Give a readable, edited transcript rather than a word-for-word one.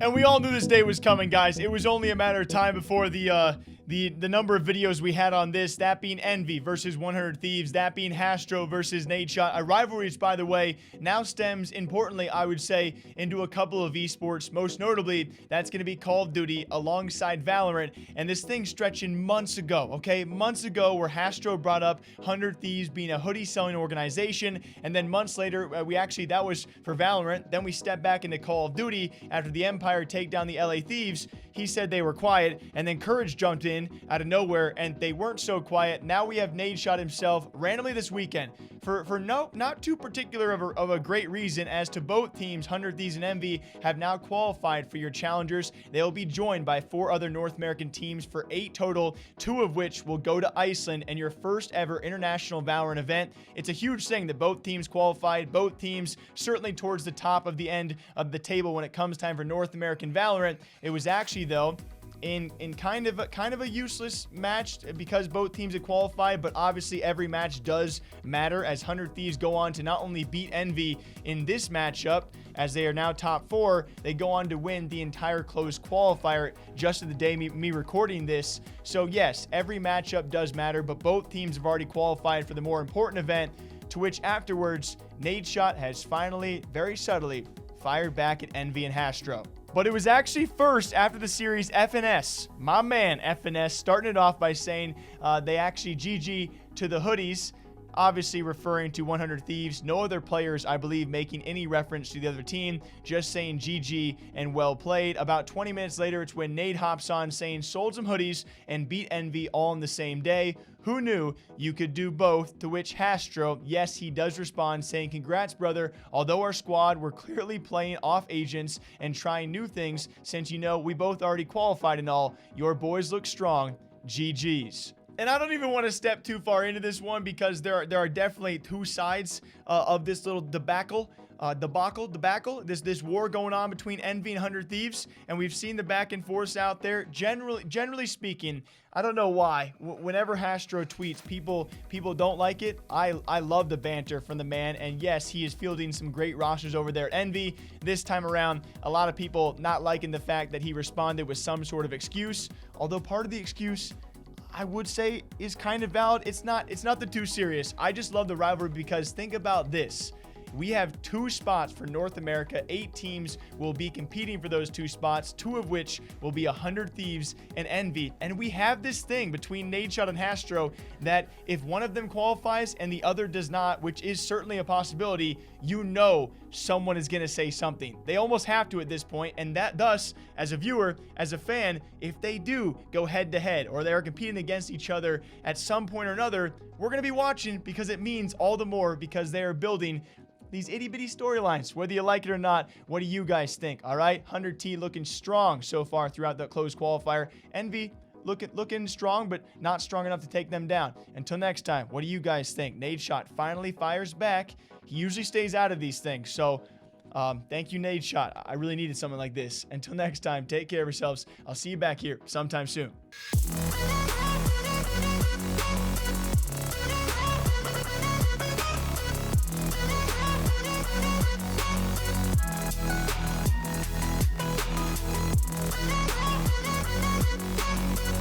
And we all knew this day was coming, guys. It was only a matter of time before the number of videos we had on this, that being Envy versus 100 Thieves, that being Hastro versus Nadeshot, a rivalry which, by the way, now stems, importantly, I would say, into a couple of esports. Most notably, that's going to be Call of Duty alongside Valorant, and this thing stretching months ago, okay? Months ago, where Hastro brought up 100 Thieves being a hoodie selling organization, and then months later, that was for Valorant. Then we stepped back into Call of Duty after the Empire take down the LA Thieves. He said they were quiet, and then Courage jumped in out of nowhere, and they weren't so quiet. Now we have Nadeshot himself randomly this weekend for not too particular of a great reason, as to both teams, 100 Thieves and Envy, have now qualified for your challengers. They'll be joined by 4 other North American teams for 8 total, 2 of which will go to Iceland and your first ever international Valorant event. It's a huge thing that both teams qualified. Both teams certainly towards the top of the end of the table when it comes time for North American Valorant. It was actually, though, in kind of a useless match because both teams had qualified, but obviously every match does matter, as 100 Thieves go on to not only beat Envy in this matchup, as they are now top 4, they go on to win the entire closed qualifier just at the day me recording this. So yes, every matchup does matter, but both teams have already qualified for the more important event, to which afterwards, Nadeshot has finally, very subtly, fired back at Envy and Hastro. But it was actually first after the series FNS. My man FNS starting it off by saying they actually GG to the Hoodies, obviously referring to 100 Thieves. No other players, I believe, making any reference to the other team, just saying GG and well played. About 20 minutes later, it's when Nade hops on saying sold some hoodies and beat Envy all in the same day. Who knew you could do both? To which Hastro, yes, he does respond saying, congrats, brother. Although our squad were clearly playing off agents and trying new things, since you know we both already qualified and all, your boys look strong. GG's. And I don't even want to step too far into this one because there are definitely 2 sides of this little debacle. This war going on between Envy and 100 Thieves, and we've seen the back and forth out there. Generally speaking, I don't know why. Whenever Hastro tweets, people don't like it. I love the banter from the man, and yes, he is fielding some great rosters over there at Envy. This time around, a lot of people not liking the fact that he responded with some sort of excuse, although part of the excuse, I would say, is kind of valid. It's not the too serious. I just love the rivalry because think about this. We have 2 spots for North America. 8 teams will be competing for those 2 spots, 2 of which will be 100 Thieves and Envy. And we have this thing between Nadeshot and Hastro that if one of them qualifies and the other does not, which is certainly a possibility, you know someone is going to say something. They almost have to at this point, and that thus, as a viewer, as a fan, if they do go head to head or they are competing against each other at some point or another, we're going to be watching because it means all the more because they are building these itty-bitty storylines. Whether you like it or not, what do you guys think? All right, 100T looking strong so far throughout the closed qualifier. Envy looking strong, but not strong enough to take them down. Until next time, what do you guys think? Nadeshot finally fires back. He usually stays out of these things, so thank you, Nadeshot. I really needed something like this. Until next time, take care of yourselves. I'll see you back here sometime soon.